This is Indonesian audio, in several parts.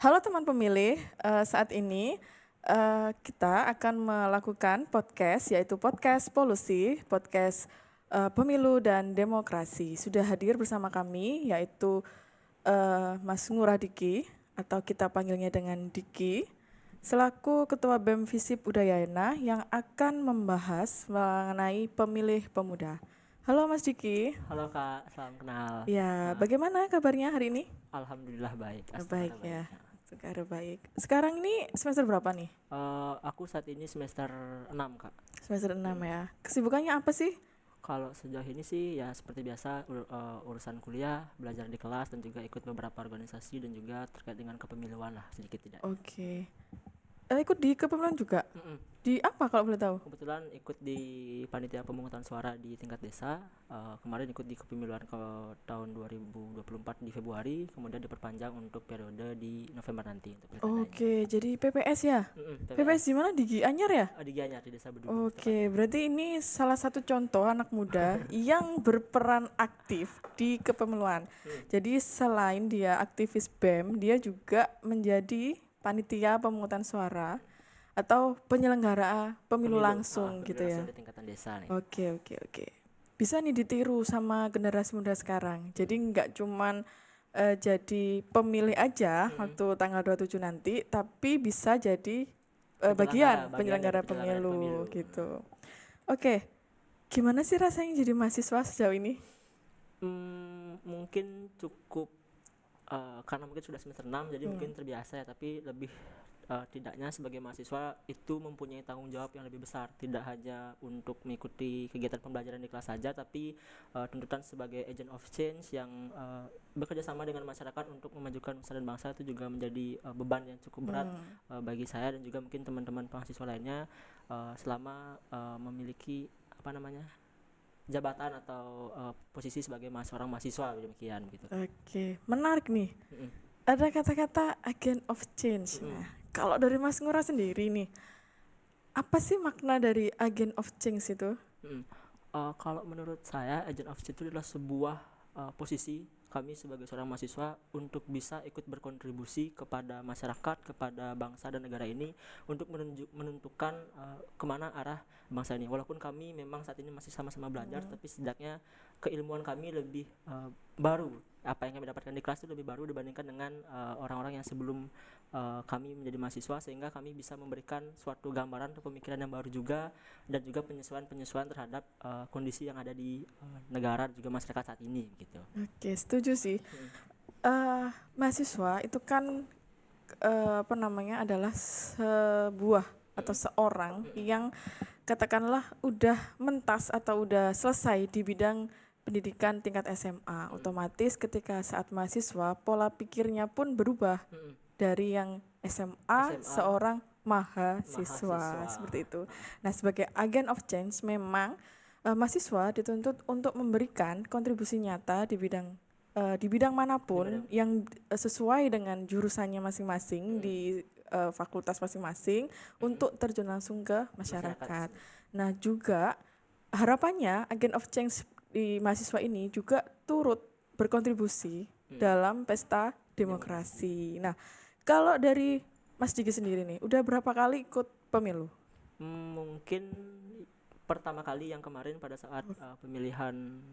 Halo teman pemilih, saat ini kita akan melakukan podcast yaitu podcast polusi, podcast pemilu dan demokrasi. Sudah hadir bersama kami yaitu Mas Ngurah Diki atau kita panggilnya dengan Diki selaku Ketua BEM Visip Udayana yang akan membahas mengenai pemilih pemuda. Halo Mas Diki. Halo Kak, salam kenal. Ya, Nah, bagaimana kabarnya hari ini? Alhamdulillah baik, Baik astagfirullah baik. ya. Sekarang baik. Sekarang ini semester berapa nih? Aku saat ini semester 6 Kak. Semester 6 Mm. ya. Kesibukannya apa sih? Kalau sejauh ini sih ya seperti biasa urusan kuliah, belajar di kelas dan juga ikut beberapa organisasi dan juga terkait dengan kepemiluan lah sedikit tidak. Oke. Ikut di kepemimpinan juga? Mm-mm. Di apa kalau boleh tahu? Kebetulan ikut di panitia pemungutan suara di tingkat desa. Kemarin ikut di kepemiluan ke tahun 2024 di Februari, kemudian diperpanjang untuk periode di November nanti untuk pilkadanya. Oke, jadi PPS ya? PPS PPS di mana? Di Gianyar ya? di Gianyar di Desa Bedugu Oke, tepatnya. berarti ini salah satu contoh anak muda yang berperan aktif di kepemiluan. Hmm. Jadi selain dia aktivis BEM, dia juga menjadi panitia pemungutan suara atau penyelenggara pemilu langsung Pemilu gitu langsung ya. di tingkatan desa nih. Oke. Bisa nih ditiru sama generasi muda sekarang. Jadi nggak cuman jadi pemilih aja Mm-mm. waktu tanggal 27 nanti, tapi bisa jadi bagian Bagian dari penyelenggara penyelenggaraan pemilu pemilu. gitu. Oke, gimana sih rasanya jadi mahasiswa sejauh ini? Mungkin cukup karena mungkin sudah semester 6 jadi Hmm. mungkin terbiasa ya, tapi lebih tidaknya sebagai mahasiswa itu mempunyai tanggung jawab yang lebih besar, tidak hanya untuk mengikuti kegiatan pembelajaran di kelas saja, tapi tuntutan sebagai agent of change yang bekerja sama dengan masyarakat untuk memajukan nusa dan bangsa itu juga menjadi beban yang cukup berat bagi saya dan juga mungkin teman-teman mahasiswa lainnya selama memiliki apa namanya jabatan atau posisi sebagai seorang mahasiswa demikian gitu. Oke, menarik nih. Mm-mm. Ada kata-kata agent of change. Mm-mm. Nah, kalau dari Mas Ngurah sendiri nih, apa sih makna dari agent of change itu? Mm-mm. Kalau menurut saya agent of change itu adalah sebuah posisi kami sebagai seorang mahasiswa untuk bisa ikut berkontribusi kepada masyarakat, kepada bangsa dan negara ini untuk menentukan kemana arah bangsa ini. Walaupun kami memang saat ini masih sama-sama belajar, tapi setidaknya keilmuan kami lebih baru. Apa yang kami dapatkan di kelas itu lebih baru dibandingkan dengan orang-orang yang sebelum kami menjadi mahasiswa, sehingga kami bisa memberikan suatu gambaran atau pemikiran yang baru juga dan juga penyesuaian terhadap kondisi yang ada di negara dan juga masyarakat saat ini gitu. Oke, setuju sih. Mahasiswa itu kan apa namanya adalah sebuah atau seorang yang katakanlah udah mentas atau udah selesai di bidang pendidikan tingkat SMA. Otomatis ketika saat mahasiswa pola pikirnya pun berubah dari yang SMA SMA seorang mahasiswa mahasiswa. seperti itu. Nah, sebagai agent of change memang mahasiswa dituntut untuk memberikan kontribusi nyata di bidang manapun yang sesuai dengan jurusannya masing-masing di fakultas masing-masing untuk terjun langsung ke masyarakat. Nah, juga harapannya agen of change di mahasiswa ini juga turut berkontribusi dalam pesta demokrasi. Nah, kalau dari Mas Diki sendiri nih, udah berapa kali ikut pemilu? Mungkin pertama kali yang kemarin pada saat pemilihan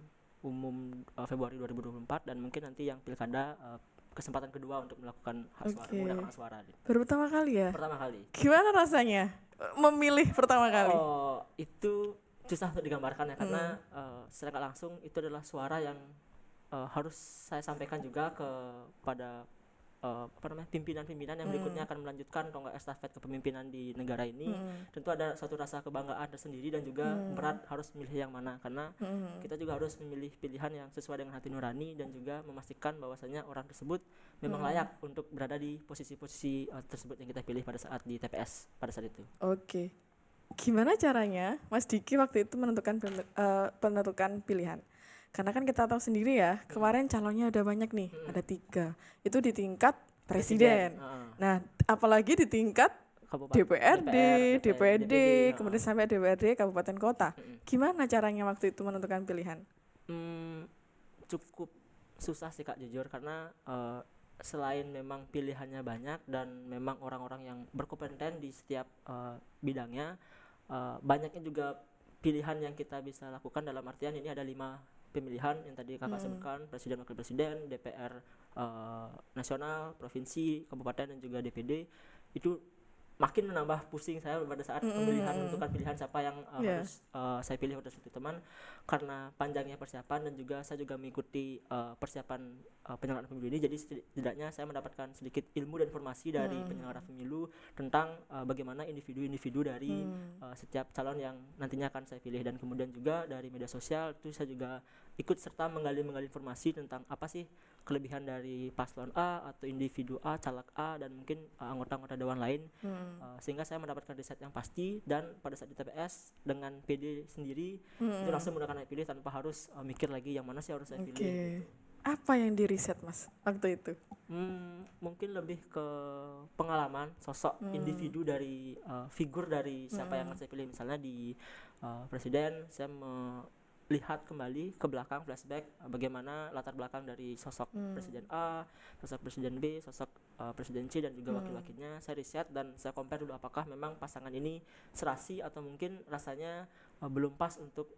umum Februari 2024 dan mungkin nanti yang pilkada kesempatan kedua untuk melakukan hak suara, menggunakan hak suara. Baru pertama kali ya? Pertama kali. Gimana rasanya memilih pertama kali? Itu susah untuk digambarkan ya, karena secara langsung itu adalah suara yang harus saya sampaikan juga kepada pimpinan-pimpinan yang berikutnya akan melanjutkan tonggak estafet kepemimpinan di negara ini. Tentu ada suatu rasa kebanggaan tersendiri dan juga berat harus memilih yang mana, karena kita juga harus memilih pilihan yang sesuai dengan hati nurani dan juga memastikan bahwasanya orang tersebut memang layak untuk berada di posisi-posisi tersebut yang kita pilih pada saat di TPS pada saat itu. Oke. Gimana caranya Mas Diki waktu itu menentukan pilihan? Karena kan kita tahu sendiri ya, kemarin calonnya ada banyak nih, ada 3. Itu di tingkat presiden. Nah, apalagi di tingkat DPRD, DPD, kemudian sampai DPRD kabupaten kota. Gimana caranya waktu itu menentukan pilihan? Cukup susah sih Kak, jujur, karena selain memang pilihannya banyak dan memang orang-orang yang berkompeten di setiap bidangnya, banyaknya juga pilihan yang kita bisa lakukan. Dalam artian ini ada 5 pemilihan yang tadi kakak sebutkan, presiden, wakil presiden, DPR nasional, provinsi, kabupaten, dan juga DPD. Itu makin menambah pusing saya pada saat pemilihan, menentukan pilihan siapa yang harus saya pilih pada suatu teman, karena panjangnya persiapan dan juga saya juga mengikuti persiapan penyelenggaraan pemilu ini. Jadi setidaknya saya mendapatkan sedikit ilmu dan informasi dari penyelenggara pemilu tentang bagaimana individu-individu dari setiap calon yang nantinya akan saya pilih. Dan kemudian juga dari media sosial itu saya juga ikut serta menggali informasi tentang apa sih kelebihan dari paslon A atau individu A, caleg A, dan mungkin anggota-anggota dewan lain, sehingga saya mendapatkan riset yang pasti. Dan pada saat di TPS dengan PD sendiri itu langsung menggunakan hak pilih tanpa harus mikir lagi yang mana sih harus saya pilih gitu. Apa yang di riset Mas waktu itu? Mungkin lebih ke pengalaman sosok individu dari figur dari siapa yang akan saya pilih. Misalnya di presiden, saya lihat kembali ke belakang, flashback bagaimana latar belakang dari sosok presiden A, sosok presiden B, sosok presiden C, dan juga wakil-wakilnya. Saya riset dan saya compare dulu apakah memang pasangan ini serasi atau mungkin rasanya belum pas untuk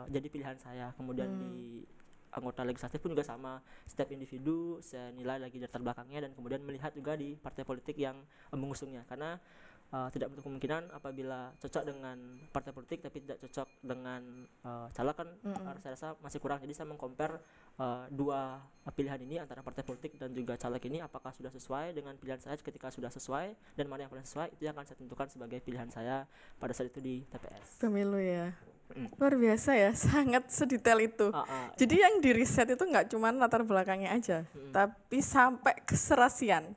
jadi pilihan saya. Kemudian di anggota legislatif pun juga sama, setiap individu saya nilai lagi latar belakangnya dan kemudian melihat juga di partai politik yang mengusungnya, karena tidak menutup kemungkinan apabila cocok dengan partai politik tapi tidak cocok dengan caleg kan saya rasa masih kurang. Jadi saya mengcompare dua pilihan ini antara partai politik dan juga caleg ini, apakah sudah sesuai dengan pilihan saya. Ketika sudah sesuai dan mana yang paling sesuai, itu yang akan saya tentukan sebagai pilihan saya pada saat itu di TPS Pemilu ya. Luar biasa ya, sangat sedetail itu. Jadi yang di riset itu nggak cuma latar belakangnya aja, tapi sampai keserasian,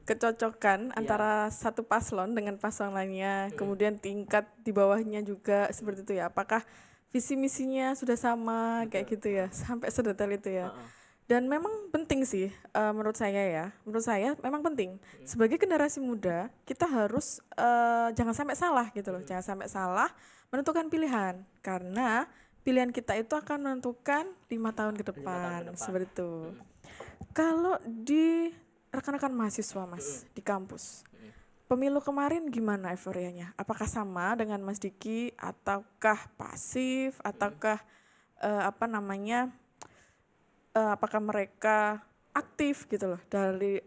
kecocokan antara satu paslon dengan paslon lainnya, kemudian tingkat di bawahnya juga seperti itu ya. Apakah visi misinya sudah sama kayak gitu ya, sampai sedetail itu ya. Dan memang penting sih menurut saya memang penting. Sebagai generasi muda kita harus jangan sampai salah gitu loh, jangan sampai salah menentukan pilihan, karena pilihan kita itu akan menentukan 5 tahun ke depan, seperti itu. Kalau di rekan-rekan mahasiswa Mas di kampus, pemilu kemarin gimana euforianya? Apakah sama dengan Mas Diki ataukah pasif ataukah apakah mereka aktif gitu loh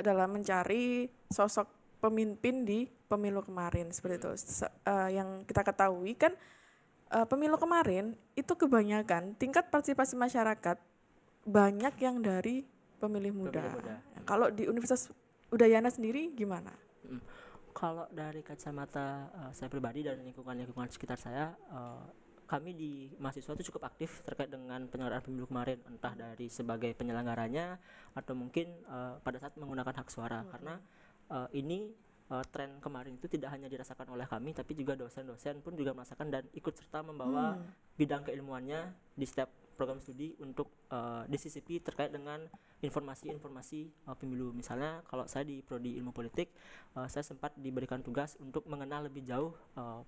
dalam mencari sosok pemimpin di pemilu kemarin seperti itu. Yang kita ketahui kan pemilu kemarin itu kebanyakan tingkat partisipasi masyarakat banyak yang dari pemilih muda. Kalau di Universitas Udayana sendiri gimana? Kalau dari kacamata saya pribadi dan lingkungan sekitar saya, kami di mahasiswa itu cukup aktif terkait dengan penyelenggaraan pemilu kemarin, entah dari sebagai penyelenggaranya atau mungkin pada saat menggunakan hak suara. Karena ini tren kemarin itu tidak hanya dirasakan oleh kami, tapi juga dosen-dosen pun juga merasakan dan ikut serta membawa bidang keilmuannya di setiap program studi untuk disisipi terkait dengan informasi-informasi pemilu. Misalnya kalau saya di prodi ilmu politik, saya sempat diberikan tugas untuk mengenal lebih jauh calon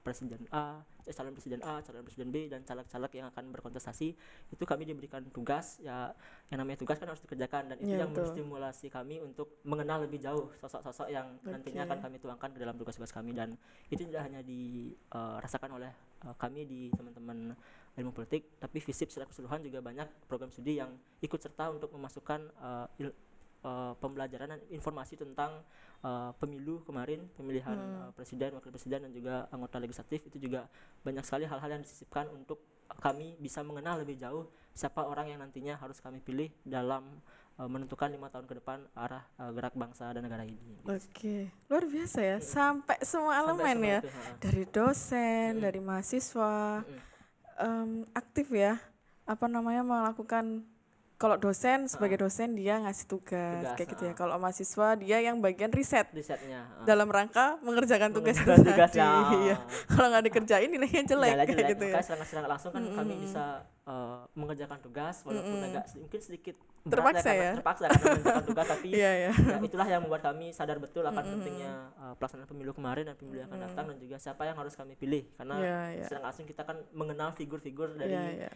presiden A, calon presiden B, dan caleg-caleg yang akan berkontestasi. Itu kami diberikan tugas, ya yang namanya tugas kan harus dikerjakan, dan itu yang menstimulasi kami untuk mengenal lebih jauh sosok-sosok yang nantinya akan kami tuangkan ke dalam tugas-tugas kami. Dan itu tidak hanya dirasakan oleh kami di teman-teman ilmu politik, tapi FISIP secara keseluruhan juga banyak program studi yang ikut serta untuk memasukkan pembelajaran dan informasi tentang pemilu kemarin, pemilihan presiden, wakil presiden, dan juga anggota legislatif. Itu juga banyak sekali hal-hal yang disisipkan untuk kami bisa mengenal lebih jauh siapa orang yang nantinya harus kami pilih dalam menentukan 5 tahun ke depan arah gerak bangsa dan negara ini. Oke, luar biasa ya, sampai semua elemen ya, dari dosen, dari mahasiswa, aktif ya, melakukan. Kalau dosen sebagai dosen dia ngasih tugas kayak gitu ya. Kalau mahasiswa dia yang bagian risetnya dalam rangka mengerjakan tugas tadi. Iya. Kalau nggak dikerjain nilainya jelek kayak gitu ya. Makanya secara langsung kan kami bisa mengerjakan tugas walaupun mungkin sedikit Terpaksa karena ya? terpaksa karena mengerjakan tugas tapi Iya, iya. ya itulah yang membuat kami sadar betul akan pentingnya pelaksanaan pemilu kemarin dan pemilu yang akan datang dan juga siapa yang harus kami pilih karena Iya, iya. secara langsung kita kan mengenal figur-figur Iya, dari iya.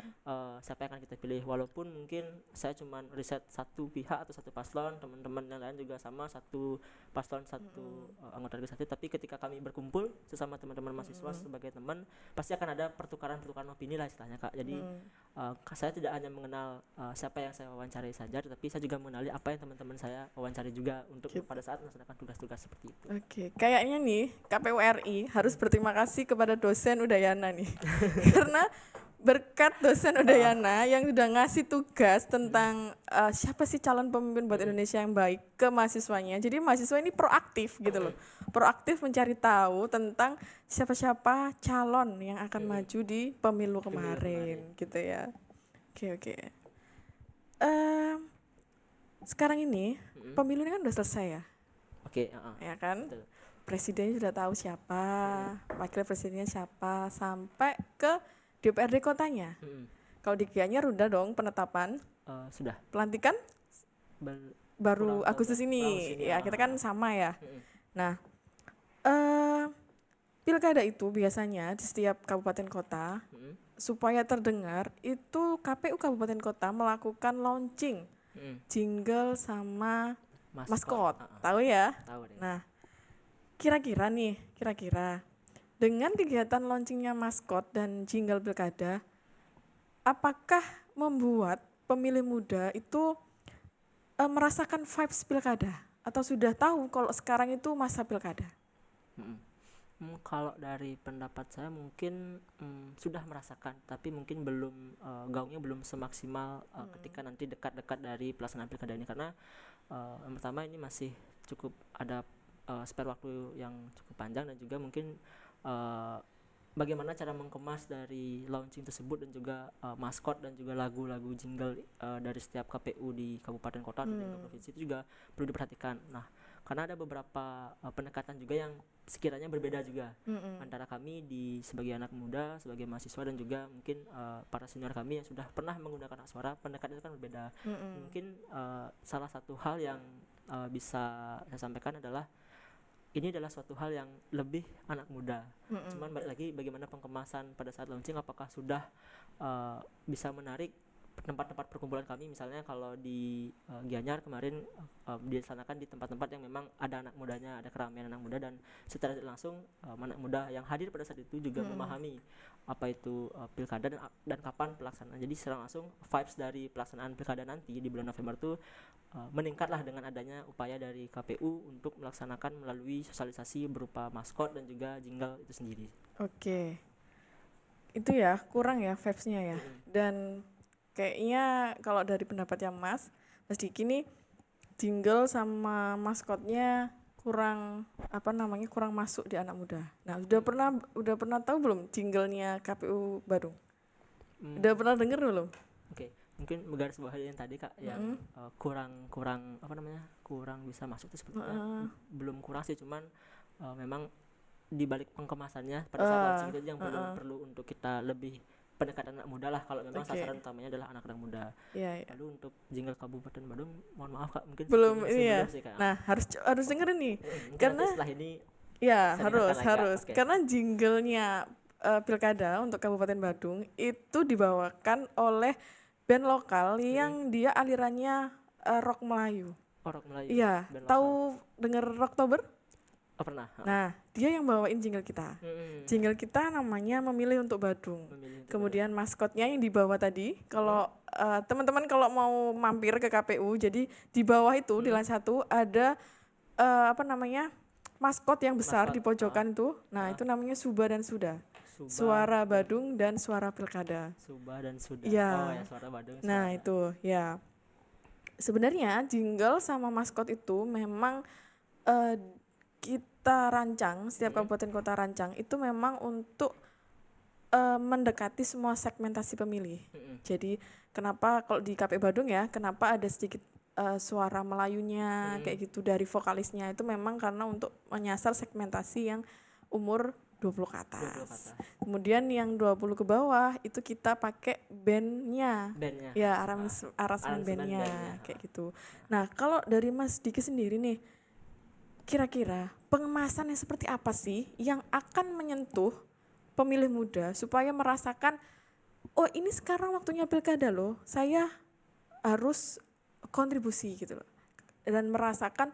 siapa yang akan kita pilih walaupun mungkin saya cuma riset satu pihak atau satu paslon, teman-teman yang lain juga sama satu paslon satu anggota legislatif, tapi ketika kami berkumpul sesama teman-teman mahasiswa sebagai teman pasti akan ada pertukaran opini lah istilahnya Kak. Jadi saya tidak hanya mengenal siapa yang saya wawancari saja, tetapi saya juga mengenali apa yang teman-teman saya wawancari juga untuk Gitu. pada saat melaksanakan tugas-tugas seperti itu. Oke, kayaknya nih KPU RI harus berterima kasih kepada dosen Udayana nih. Karena berkat dosen Udayana yang sudah ngasih tugas tentang siapa sih calon pemimpin buat Indonesia yang baik ke mahasiswanya. Jadi mahasiswa ini proaktif gitu loh. Proaktif mencari tahu tentang siapa-siapa calon yang akan maju di pemilu kemarin gitu ya. Oke, oke. Sekarang ini pemilu ini kan udah selesai ya. Oke, Ya kan? betul. Presidennya sudah tahu siapa, wakil presidennya siapa, sampai ke DPRD kotanya. Kalau di Gianyar udah dong penetapan, Sudah pelantikan baru kurang Agustus tahu, ini. sini, Ya kita kan sama ya. Mm-mm. Nah, pilkada itu biasanya di setiap kabupaten kota supaya terdengar itu KPU kabupaten kota melakukan launching jingle sama maskot. Tahu ya? Tahu deh. Nah, kira-kira dengan kegiatan launchingnya maskot dan jingle pilkada, apakah membuat pemilih muda itu merasakan vibes pilkada atau sudah tahu kalau sekarang itu masa pilkada? Kalau dari pendapat saya mungkin sudah merasakan, tapi mungkin belum gaungnya belum semaksimal ketika nanti dekat-dekat dari pelaksanaan pilkada ini karena yang pertama ini masih cukup ada spare waktu yang cukup panjang dan juga mungkin bagaimana cara mengemas dari launching tersebut dan juga maskot dan juga lagu-lagu jingle dari setiap KPU di kabupaten kota dan juga provinsi itu juga perlu diperhatikan. Nah, karena ada beberapa pendekatan juga yang sekiranya berbeda juga antara kami di sebagai anak muda, sebagai mahasiswa dan juga mungkin para senior kami yang sudah pernah menggunakan hak suara, pendekatan itu kan berbeda. Mungkin salah satu hal yang bisa saya sampaikan adalah ini adalah suatu hal yang lebih anak muda. Cuman balik lagi bagaimana pengemasan pada saat launching, apakah sudah bisa menarik tempat-tempat perkumpulan kami, misalnya kalau di Gianyar kemarin dilaksanakan di tempat-tempat yang memang ada anak mudanya, ada keramaian anak muda dan secara langsung anak muda yang hadir pada saat itu juga memahami apa itu pilkada dan kapan pelaksanaan. Jadi secara langsung vibes dari pelaksanaan pilkada nanti di bulan November itu meningkatlah dengan adanya upaya dari KPU untuk melaksanakan melalui sosialisasi berupa maskot dan juga jingle itu sendiri. Oke, itu ya kurang ya vibes-nya ya. Dan kayaknya kalau dari pendapatnya Mas Diki nih jingle sama maskotnya kurang kurang masuk di anak muda. Nah, udah pernah tahu belum jinglenya KPU Badung? Udah pernah denger belum? Oke, mungkin menggaris bawahi yang tadi Kak yang kurang bisa masuk itu sepertinya belum kurang sih, cuman memang di balik pengkemasannya pada saat launching itu yang perlu untuk kita lebih pendekatan anak muda lah kalau memang sasaran utamanya adalah anak-anak muda. Lalu untuk jingle Kabupaten Badung, mohon maaf Kak, mungkin belum masih ini ya. belum sih, Kak. Nah, harus dengerin nih. Mungkin Karena nanti setelah ini ya bisa dengarkan lagi, Kak. harus. Oke. Karena jinglenya pilkada untuk Kabupaten Badung itu dibawakan oleh band lokal yang dia alirannya rock Melayu. Rock Melayu. Iya, band lokal. tahu denger Rocktober? Oh, pernah. Nah, dia yang bawain jingle kita. Jingle kita namanya Memilih untuk Badung. Kemudian maskotnya yang di bawah tadi, kalau teman-teman kalau mau mampir ke KPU, jadi di bawah itu di lantai 1 ada maskot yang besar di pojokan itu. Nah, itu namanya Suba dan Suda. Suara Badung dan Suara Pilkada. Suba dan Suda. Ya. Oh ya, Suara Badung. Nah, itu ya. Sebenarnya jingle sama maskot itu memang kita rancang, setiap kabupaten kota rancang itu memang untuk mendekati semua segmentasi pemilih. Jadi kenapa kalau di KPU Badung ya, kenapa ada sedikit suara Melayunya kayak gitu dari vokalisnya, itu memang karena untuk menyasar segmentasi yang umur 20 ke 20 ke atas. atas. Kemudian yang 20 ke bawah itu kita pakai bandnya. Bandnya. Ya, arrangement Aransemen bandnya bandnya. kayak gitu. Nah, kalau dari Mas Diki sendiri nih, kira-kira pengemasannya seperti apa sih yang akan menyentuh pemilih muda supaya merasakan, oh ini sekarang waktunya pilkada loh, saya harus kontribusi gitu loh. Dan merasakan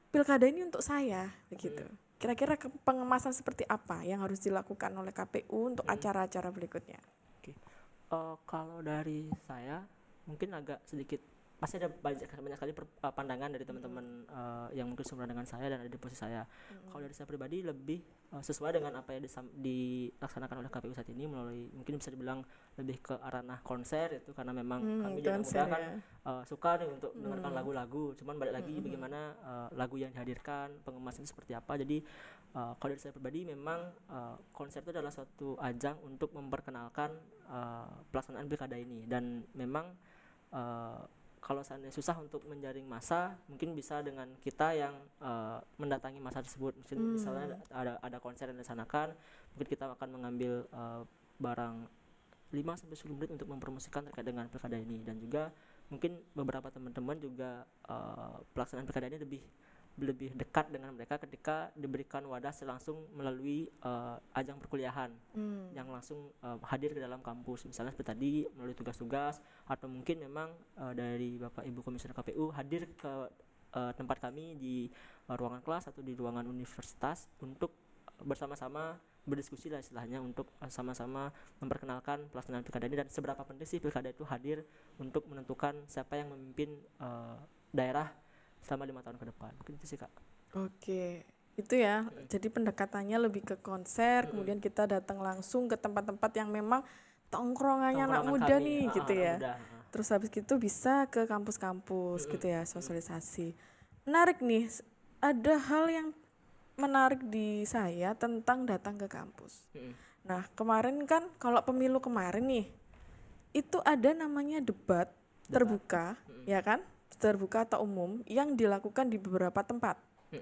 pilkada ini untuk saya begitu. Kira-kira pengemasan seperti apa yang harus dilakukan oleh KPU untuk acara-acara berikutnya? Oke. Kalau dari saya mungkin agak sedikit, pasti ada banyak sekali pandangan dari teman-teman yang mungkin seumuran dengan saya dan ada di posisi saya. Kalau dari saya pribadi lebih sesuai dengan apa yang dilaksanakan oleh KPU saat ini, melalui mungkin bisa dibilang lebih ke ranah konser itu, karena memang kami di anak muda Konser kan ya. suka nih untuk mendengarkan lagu-lagu, cuman balik lagi bagaimana lagu yang dihadirkan, pengemasan seperti apa. Jadi kalau dari saya pribadi memang konser itu adalah suatu ajang untuk memperkenalkan pelaksanaan pilkada ini, dan memang kalau seandainya susah untuk menjaring massa, mungkin bisa dengan kita yang mendatangi massa tersebut. Misalnya ada konser yang dilaksanakan, mungkin kita akan mengambil barang 5-10 menit untuk mempromosikan terkait dengan pilkada ini. Dan juga mungkin beberapa teman-teman juga pelaksanaan pilkada ini lebih dekat dengan mereka ketika diberikan wadah langsung melalui ajang perkuliahan yang langsung hadir ke dalam kampus, misalnya seperti tadi melalui tugas-tugas, atau mungkin memang dari Bapak Ibu Komisioner KPU hadir ke tempat kami di ruangan kelas atau di ruangan universitas untuk bersama-sama berdiskusi lah istilahnya, untuk sama-sama memperkenalkan pelaksanaan pilkada ini dan seberapa penting sih pilkada itu hadir untuk menentukan siapa yang memimpin daerah selama 5 tahun ke depan. Mungkin itu sih Kak. Oke, itu ya. Jadi pendekatannya lebih ke konser, kemudian kita datang langsung ke tempat-tempat yang memang tongkrongannya anak Tongkrongan muda kami, nih gitu anak ya. muda. Terus habis itu bisa ke kampus-kampus gitu ya, sosialisasi. Menarik nih, ada hal yang menarik di saya tentang datang ke kampus. Nah, kemarin kan kalau pemilu kemarin nih, itu ada namanya debat terbuka, ya kan? Terbuka atau umum yang dilakukan di beberapa tempat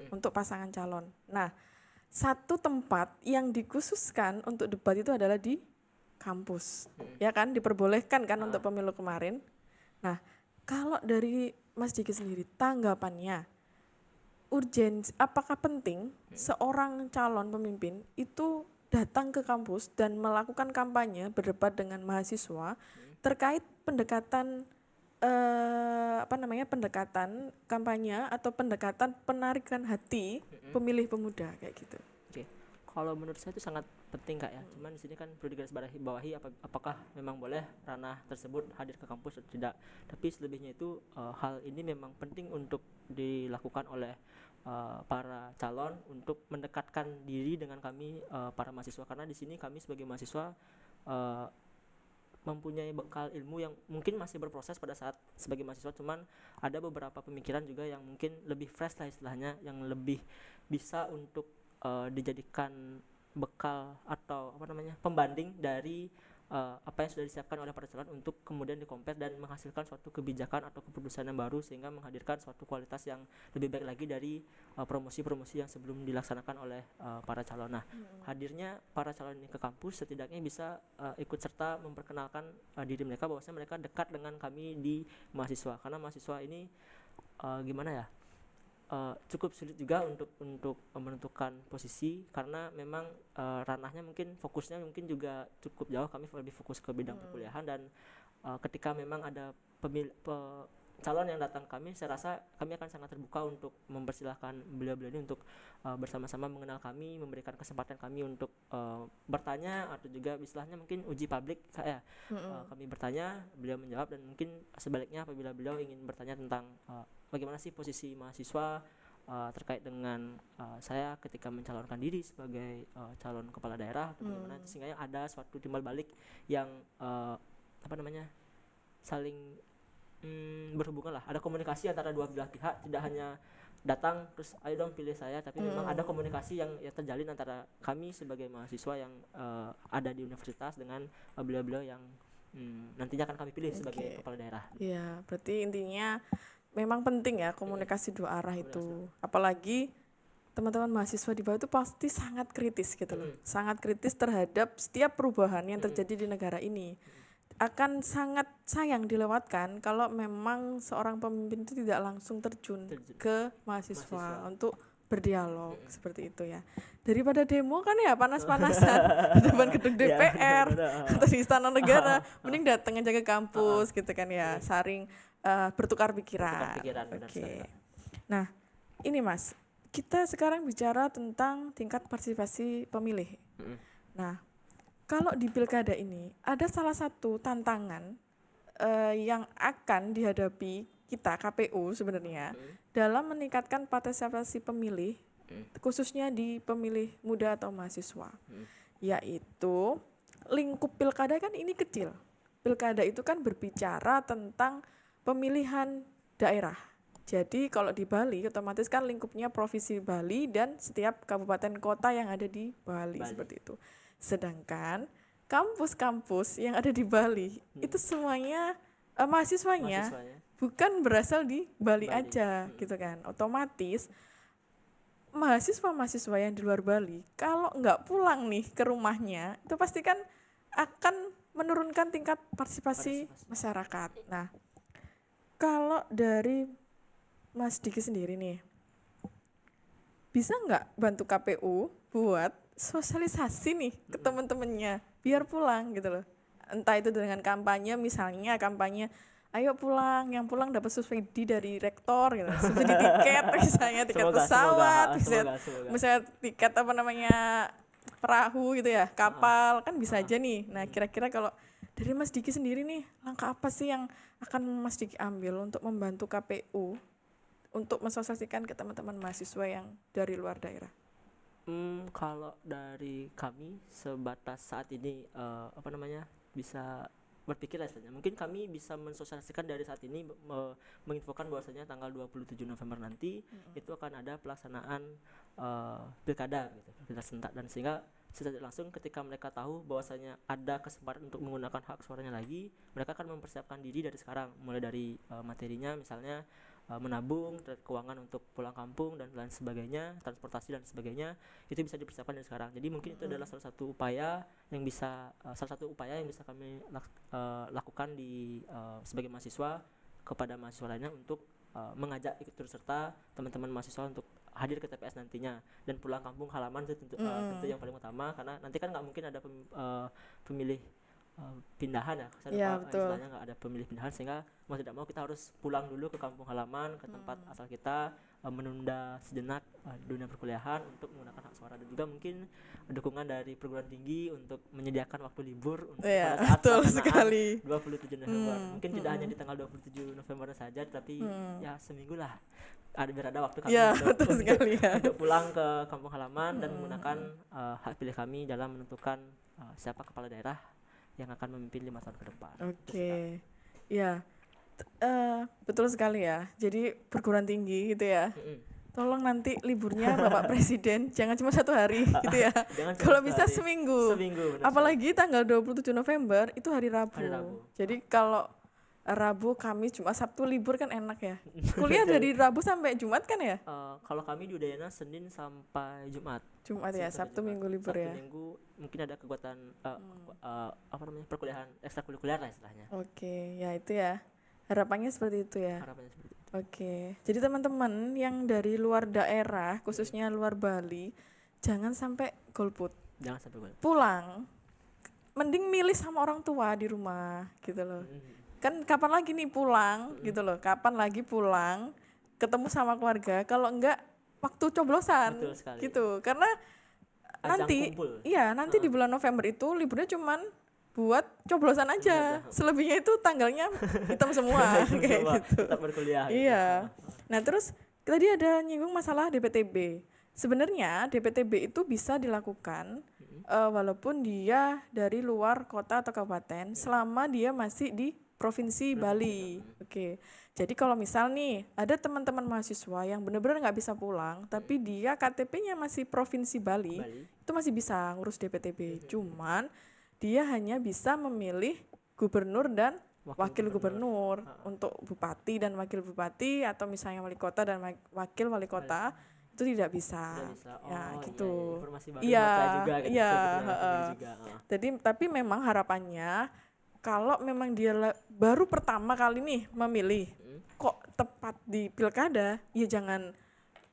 untuk pasangan calon. Nah, satu tempat yang dikhususkan untuk debat itu adalah di kampus, ya kan? Diperbolehkan kan untuk pemilu kemarin. Nah, kalau dari Mas Diki sendiri, tanggapannya urgensi, apakah penting seorang calon pemimpin itu datang ke kampus dan melakukan kampanye berdebat dengan mahasiswa terkait pendekatan pendekatan kampanye atau pendekatan penarikan hati pemilih pemuda kayak gitu. Oke. Kalau menurut saya itu sangat penting Kak ya. Cuman di sini kan perlu digarisbawahi apakah memang boleh ranah tersebut hadir ke kampus atau tidak. Tapi selebihnya itu hal ini memang penting untuk dilakukan oleh para calon untuk mendekatkan diri dengan kami para mahasiswa, karena di sini kami sebagai mahasiswa mempunyai bekal ilmu yang mungkin masih berproses pada saat sebagai mahasiswa, cuman ada beberapa pemikiran juga yang mungkin lebih fresh lah istilahnya, yang lebih bisa untuk dijadikan bekal atau pembanding dari apa yang sudah disiapkan oleh para calon untuk kemudian dikompet dan menghasilkan suatu kebijakan atau keputusan yang baru, sehingga menghadirkan suatu kualitas yang lebih baik lagi dari promosi-promosi yang sebelum dilaksanakan oleh para calon. Nah, hadirnya para calon ini ke kampus setidaknya bisa ikut serta memperkenalkan diri mereka bahwasanya mereka dekat dengan kami di mahasiswa, karena mahasiswa ini gimana ya, cukup sulit juga untuk menentukan posisi, karena memang ranahnya mungkin fokusnya mungkin juga cukup jauh. Kami lebih fokus ke bidang perkuliahan, dan ketika memang ada calon yang datang kami, saya rasa kami akan sangat terbuka untuk mempersilahkan beliau-beliau ini untuk bersama-sama mengenal kami, memberikan kesempatan kami untuk bertanya, atau juga istilahnya mungkin uji publik saya. Kami bertanya, beliau menjawab, dan mungkin sebaliknya apabila beliau ingin bertanya tentang bagaimana sih posisi mahasiswa terkait dengan saya ketika mencalonkan diri sebagai calon kepala daerah, atau bagaimana, sehingga ada suatu timbal balik yang saling berhubungan lah, ada komunikasi antara dua belah pihak, tidak hanya datang terus ayo dong pilih saya, tapi memang ada komunikasi yang terjalin antara kami sebagai mahasiswa yang ada di universitas dengan beliau-beliau yang nantinya akan kami pilih sebagai kepala daerah. Iya, berarti intinya memang penting ya komunikasi dua arah itu. Apalagi teman-teman mahasiswa di bawah itu pasti sangat kritis gitu loh. Mm-mm. Sangat kritis terhadap setiap perubahan yang Mm-mm. terjadi di negara ini. Akan sangat sayang dilewatkan kalau memang seorang pemimpin itu tidak langsung terjun Terjun. ke mahasiswa Mahasiswa. untuk berdialog Mm-mm. seperti itu ya. Daripada demo kan ya panas-panasan di depan gedung Ya, DPR benar-benar. atau di Istana Negara, mending datang aja ke kampus gitu kan ya, saring bertukar pikiran. Bertukar pikiran, benar sekali, Oke. Kak. Nah, ini Mas, kita sekarang bicara tentang tingkat partisipasi pemilih. Mm-mm. Nah, kalau di pilkada ini ada salah satu tantangan yang akan dihadapi kita KPU sebenarnya dalam meningkatkan partisipasi pemilih, khususnya di pemilih muda atau mahasiswa, yaitu lingkup pilkada kan ini kecil. Pilkada itu kan berbicara tentang pemilihan daerah. Jadi kalau di Bali otomatis kan lingkupnya Provinsi Bali dan setiap kabupaten kota yang ada di Bali. Seperti itu. Sedangkan kampus-kampus yang ada di Bali itu semuanya mahasiswanya bukan berasal di Bali aja gitu kan. Otomatis mahasiswa-mahasiswa yang di luar Bali kalau nggak pulang nih ke rumahnya itu pasti kan akan menurunkan tingkat partisipasi masyarakat. Nah, kalau dari Mas Diki sendiri nih, bisa nggak bantu KPU buat sosialisasi nih ke teman-temannya biar pulang gitu loh. Entah itu dengan kampanye, misalnya kampanye ayo pulang, yang pulang dapat subsidi dari rektor gitu. Subsidi tiket misalnya, tiket pesawat, misalnya tiket apa namanya perahu gitu ya, kapal, kan bisa aja nih. Nah, kira-kira kalau dari Mas Diki sendiri nih, langkah apa sih yang akan Mas Diki ambil untuk membantu KPU untuk mensosialisasikan ke teman-teman mahasiswa yang dari luar daerah? Kalau dari kami sebatas saat ini bisa berpikir lah istilahnya. Mungkin kami bisa mensosialisasikan dari saat ini menginfokan bahwasanya tanggal 27 November nanti itu akan ada pelaksanaan pilkada gitu, pilkada serentak, dan sehingga secara langsung ketika mereka tahu bahwasanya ada kesempatan untuk menggunakan hak suaranya lagi, mereka akan mempersiapkan diri dari sekarang, mulai dari materinya misalnya menabung, keuangan untuk pulang kampung dan lain sebagainya, transportasi dan sebagainya, itu bisa dipersiapkan dari sekarang. Jadi mungkin itu adalah salah satu upaya yang bisa kami lakukan di sebagai mahasiswa kepada mahasiswa lainnya untuk mengajak ikut turut serta teman-teman mahasiswa untuk hadir ke TPS nantinya, dan pulang kampung halaman itu tentu yang paling utama, karena nanti kan nggak mungkin ada pemilih pindahan ya, istilahnya nggak ada pemilih pindahan, sehingga mau tidak mau kita harus pulang dulu ke kampung halaman, ke tempat asal kita, menunda sejenak dunia perkuliahan untuk menggunakan hak suara, dan juga mungkin dukungan dari perguruan tinggi untuk menyediakan waktu libur untuk pada saat pelaksanaan 27 November. Mungkin tidak hanya di tanggal 27 November saja, tapi ya seminggu lah biar ada waktu kami untuk pulang ke kampung halaman dan menggunakan hak pilih kami dalam menentukan siapa kepala daerah yang akan memimpin 5 tahun ke depan. Oke. Ya, betul sekali ya. Jadi perguruan tinggi gitu ya. Tolong nanti liburnya Bapak Presiden jangan cuma 1 hari gitu ya. Kalau bisa seminggu. Apalagi tanggal 27 November itu hari Rabu. Jadi kalau Rabu, Kamis, Jumat, Sabtu libur kan enak ya. Kuliah dari Rabu sampai Jumat kan ya? Kalau kami di Udayana Senin sampai Jumat. Jumat ya, Sabtu Minggu libur ya. Sabtu Minggu mungkin ada kegiatan perkuliahan ekstrakurikuler lah istilahnya. Oke, ya itu ya. Harapannya seperti itu ya. Oke. Jadi teman-teman yang dari luar daerah, khususnya luar Bali, jangan sampai golput. Pulang. Mending milih sama orang tua di rumah gitu loh. Kan kapan lagi nih pulang gitu loh, kapan lagi pulang ketemu sama keluarga kalau enggak waktu coblosan gitu, karena nanti di bulan November itu liburnya cuman buat coblosan aja, selebihnya itu tanggalnya hitam semua kayak gitu. Tetap berkuliah. Iya. Nah terus tadi ada nyinggung masalah DPTB. Sebenarnya DPTB itu bisa dilakukan walaupun dia dari luar kota atau kabupaten, selama dia masih di Provinsi Bali. Oke. Jadi kalau misal nih ada teman-teman mahasiswa yang benar-benar nggak bisa pulang, tapi dia KTP-nya masih Provinsi Bali, itu masih bisa ngurus DPTB. Cuman dia hanya bisa memilih gubernur dan wakil gubernur. Untuk bupati dan wakil bupati, atau misalnya wali kota dan wakil wali kota, itu tidak bisa. Tidak bisa. Oh, Ya, iya, gitu. iya. Informasi baru Iya, buat saya juga gitu. iya, Saya betul sendiri heeh. juga. Jadi tapi memang harapannya kalau memang dia baru pertama kali nih memilih, kok tepat di pilkada, ya jangan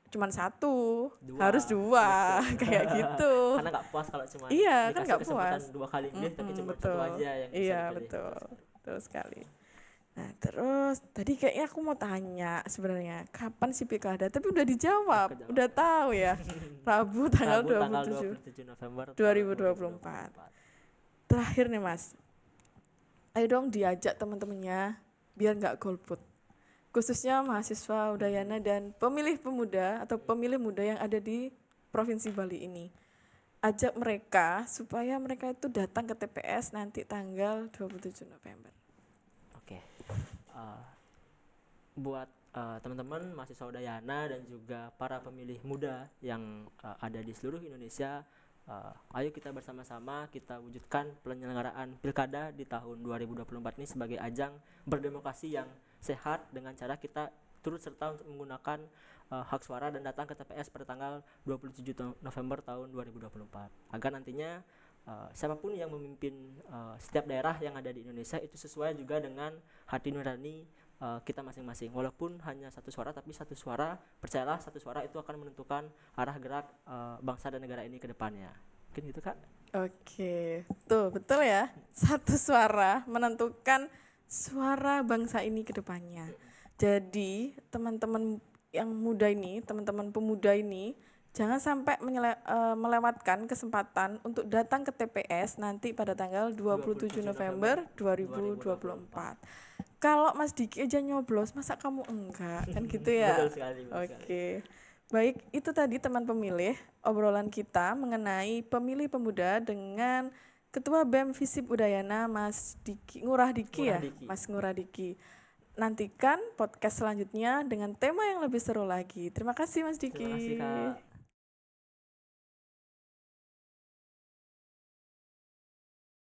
cuman satu, harus dua, betul. kayak gitu. Karena nggak puas kalau cuma Iya, kan dikasih nggak kesempatan puas. 2 kali milih tapi cuma satu Betul. aja yang bisa Iya, dipilih. betul. Betul sekali. Nah, terus tadi kayaknya aku mau tanya sebenarnya kapan sih pilkada? Tapi udah dijawab, Kejawab. udah tahu ya. Rabu tanggal Rabu tanggal 27 November 2024. Terakhir nih Mas, ayo dong diajak teman-temannya biar nggak golput. Khususnya mahasiswa Udayana dan pemilih pemuda atau pemilih muda yang ada di Provinsi Bali ini. Ajak mereka supaya mereka itu datang ke TPS nanti tanggal 27 November. Oke. Buat teman-teman mahasiswa Udayana dan juga para pemilih muda yang ada di seluruh Indonesia, ayo kita bersama-sama kita wujudkan penyelenggaraan pilkada di tahun 2024 ini sebagai ajang berdemokrasi yang sehat dengan cara kita turut serta untuk menggunakan hak suara dan datang ke TPS pada tanggal 27 November tahun 2024 agar nantinya siapapun yang memimpin setiap daerah yang ada di Indonesia itu sesuai juga dengan hati nurani kita masing-masing. Walaupun hanya satu suara, tapi satu suara, percayalah satu suara itu akan menentukan arah gerak bangsa dan negara ini ke depannya. Mungkin gitu Kak. Oke, tuh betul ya. Satu suara menentukan suara bangsa ini ke depannya. Jadi teman-teman yang muda ini, teman-teman pemuda ini, jangan sampai melewatkan kesempatan untuk datang ke TPS nanti pada tanggal 27 November 2024. Kalau Mas Diki aja nyoblos, masa kamu enggak? Kan gitu ya? Betul sekali. Oke. Baik, itu tadi teman pemilih obrolan kita mengenai pemilih pemuda dengan Ketua BEM Visip Udayana Mas Diki, Ngurah Diki. Mas Ngurah Diki. Nantikan podcast selanjutnya dengan tema yang lebih seru lagi. Terima kasih Mas Diki. Terima kasih Kak.